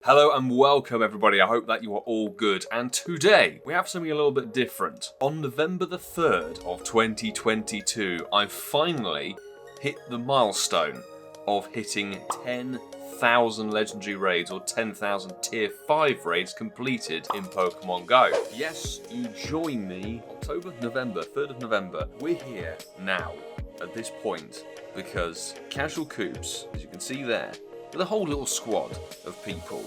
Hello and welcome everybody, I hope that you are all good, and today we have something a little bit different. On November the 3rd of 2022, I finally hit the milestone of hitting 10,000 legendary raids or 10,000 tier 5 raids completed in Pokemon Go. Yes, you join me November 3rd of November. We're here now at this point because Casual Coops, as you can see there, with a whole little squad of people.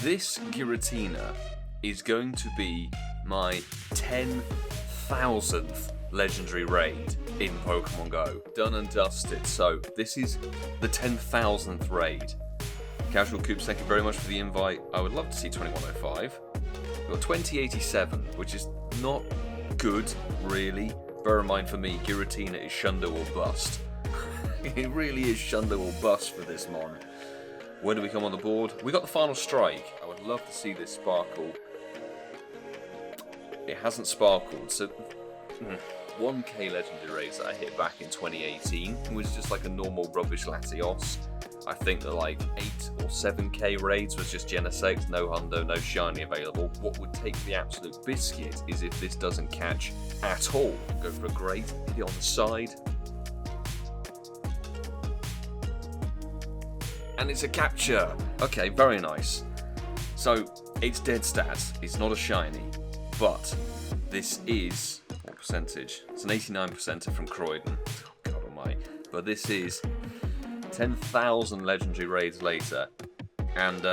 This Giratina is going to be my 10,000th legendary raid in Pokemon Go. Done and dusted. So this is the 10,000th raid. Casual Coops, thank you very much for the invite. I would love to see 2105. We've got 2087, which is not good, really. Bear in mind for me, Giratina is Shundo or bust. It really is Shundo or bust for this mon. Where do we come on the board? We got the final strike. I would love to see this sparkle. It hasn't sparkled, so 1k legendary raids that I hit back in 2018 was just like a normal rubbish Latios. I think that like 8 or 7k raids was just Genesect, no Hundo, no Shiny available. What would take the absolute biscuit is if this doesn't catch at all. Go for a great, hit it on the side. And it's a capture. Okay, very nice. So, it's dead stats. It's not a shiny. But, this is... what percentage? It's an 89%er from Croydon. Oh, God almighty. But this is 10,000 legendary raids later. And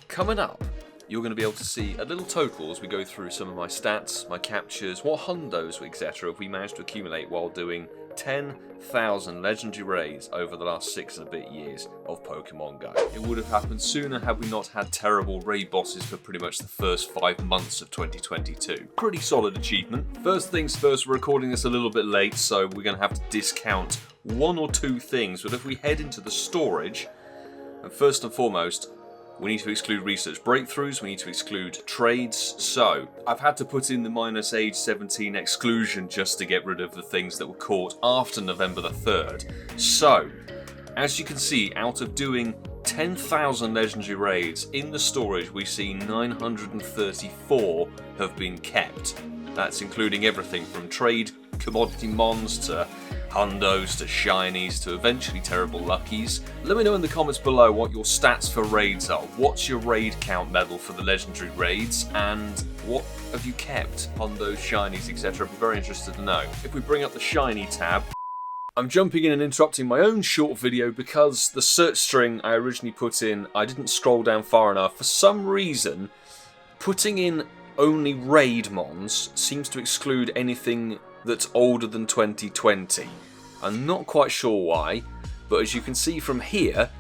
coming up, you're going to be able to see a little total as we go through some of my stats, my captures, what Hundos, etc. we managed to accumulate while doing 10,000 legendary raids over the last 6 and a bit years of Pokemon Go. It would have happened sooner had we not had terrible raid bosses for pretty much the first 5 months of 2022. Pretty solid achievement. First things first, we're recording this a little bit late, so we're going to have to discount 1 or 2 things, but if we head into the storage, and first and foremost, we need to exclude research breakthroughs, we need to exclude trades, so I've had to put in the minus age 17 exclusion just to get rid of the things that were caught after November the 3rd. So, as you can see, out of doing 10,000 legendary raids in the storage, we see 934 have been kept. That's including everything from trade, commodity mons to Hundos to shinies to eventually terrible luckies. Let me know in the comments below what your stats for raids are. What's your raid count level for the legendary raids, and what have you kept? Hundos, shinies, etc. I'd be very interested to know. If we bring up the shiny tab, I'm jumping in and interrupting my own short video because the search string I originally put in, I didn't scroll down far enough. For some reason, putting in only raid mons seems to exclude anything that's older than 2020. I'm not quite sure why, but as you can see from here,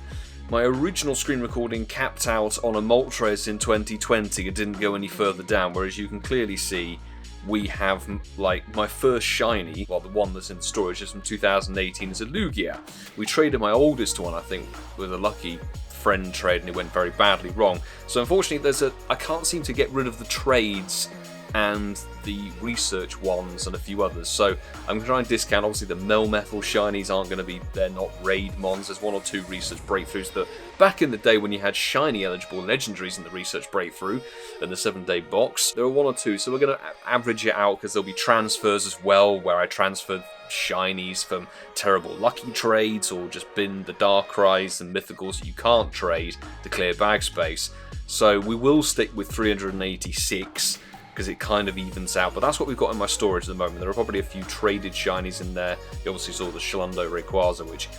my original screen recording capped out on a Moltres in 2020. It didn't go any further down, whereas you can clearly see we have, like, my first shiny, well, the one that's in storage is from 2018, is a Lugia. We traded my oldest one, I think, with a lucky friend trade, and it went very badly wrong. So unfortunately, I can't seem to get rid of the trades and the research ones and a few others. So I'm going to try and discount. Obviously the Melmetal shinies aren't going to be, they're not raid mons. There's 1 or 2 research breakthroughs that back in the day when you had shiny eligible legendaries in the research breakthrough and the 7-day box, there were 1 or 2. So we're going to average it out because there'll be transfers as well where I transferred shinies from terrible lucky trades or just bin the Darkrai's and mythicals you can't trade to clear bag space. So we will stick with 386 because it kind of evens out, but that's what we've got in my storage at the moment. There are probably a few traded shinies in there. You obviously saw the Shundo Rayquaza, which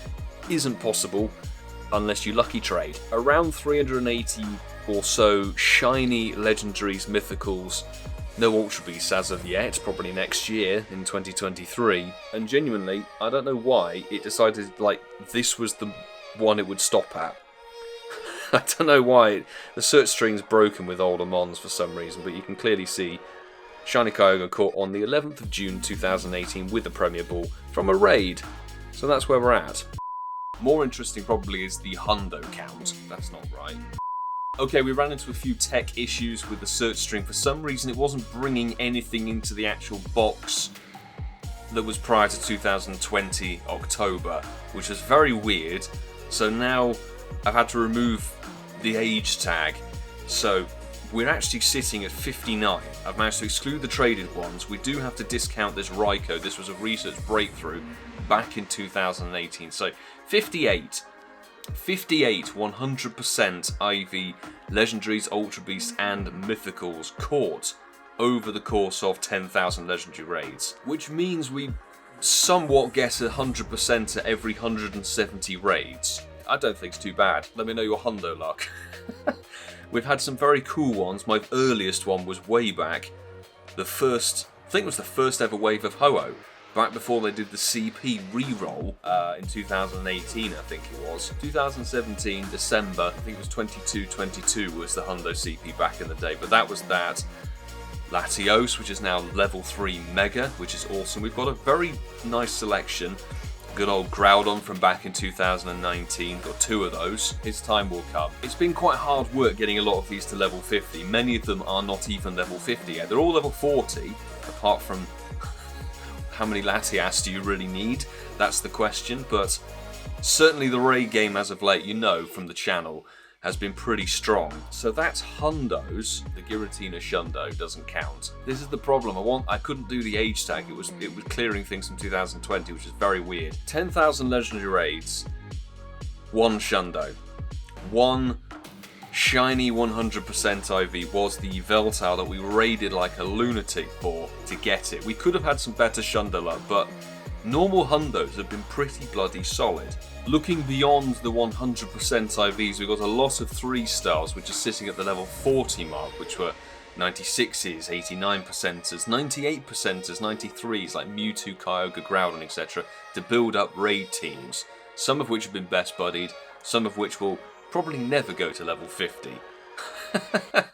isn't possible unless you lucky trade. Around 380 or so shiny legendaries, mythicals, no Ultra Beasts as of yet, probably next year in 2023. And genuinely, I don't know why it decided like this was the one it would stop at. I don't know why the search string's broken with older mons for some reason, but you can clearly see Shiny Kyogre caught on the 11th of June 2018 with a Premier Ball from a raid. So that's where we're at. More interesting probably is the Hundo count. That's not right. Okay, we ran into a few tech issues with the search string. For some reason it wasn't bringing anything into the actual box that was prior to 2020 October, which was very weird. So now I've had to remove the age tag. So we're actually sitting at 59. I've managed to exclude the traded ones. We do have to discount this Raikou. This was a research breakthrough back in 2018. So 58 100% IV legendaries, ultra beasts and mythicals caught over the course of 10,000 legendary raids, which means we somewhat get 100% at every 170 raids. I don't think it's too bad. Let me know your hundo luck. We've had some very cool ones. My earliest one was way back, I think it was the first ever wave of Ho-Oh, back before they did the CP reroll in 2018, I think it was. 2017, December, I think it was 2222 was the Hundo CP back in the day, but that was that. Latios, which is now level 3 Mega, which is awesome. We've got a very nice selection. Good old Groudon from back in 2019, got 2 of those. His time will come. It's been quite hard work getting a lot of these to level 50. Many of them are not even level 50 yet. They're all level 40, apart from how many Latias do you really need? That's the question, but certainly the raid game as of late, you know from the channel, has been pretty strong. So that's Hundos. The Giratina Shundo doesn't count. This is the problem. I couldn't do the age tag. It was clearing things from 2020, which is very weird. 10,000 legendary raids, 1 Shundo, 1 shiny 100% IV was the Veltal that we raided like a lunatic for to get it. We could have had some better Shundo luck, but normal Hundos have been pretty bloody solid. Looking beyond the 100% IVs, we've got a lot of 3-stars which are sitting at the level 40 mark, which were 96s, 89%ers, 98%ers, 93s like Mewtwo, Kyogre, Groudon, etc. to build up raid teams, some of which have been best buddied, some of which will probably never go to level 50.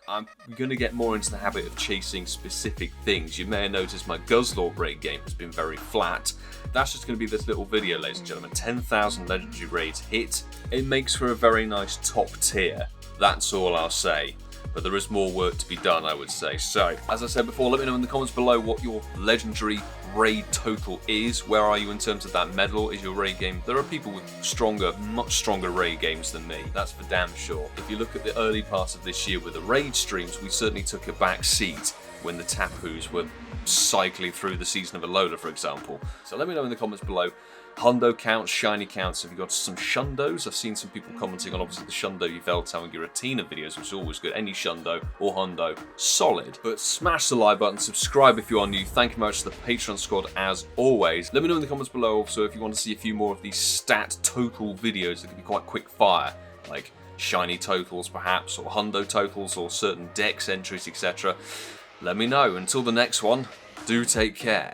I'm going to get more into the habit of chasing specific things. You may have noticed my Guzzlord raid game has been very flat. That's just going to be this little video, ladies and gentlemen. 10,000 legendary raids hit. It makes for a very nice top tier. That's all I'll say. But there is more work to be done, I would say. So, as I said before, let me know in the comments below what your legendary raid total is. Where are you in terms of that medal? Is your raid game... There are people with stronger, much stronger raid games than me. That's for damn sure. If you look at the early part of this year with the raid streams, we certainly took a back seat when the Tapus were cycling through the season of Alola, for example. So let me know in the comments below. Hundo counts, shiny counts. Have you got some Shundos? I've seen some people commenting on obviously the Shundo, Yveltal and Giratina videos, which is always good. Any Shundo or Hundo, solid. But smash the like button, subscribe if you are new. Thank you very much to the Patreon squad as always. Let me know in the comments below also if you want to see a few more of these stat total videos that can be quite quick fire, like shiny totals perhaps, or Hundo totals, or certain dex entries, etc. Let me know. Until the next one, do take care.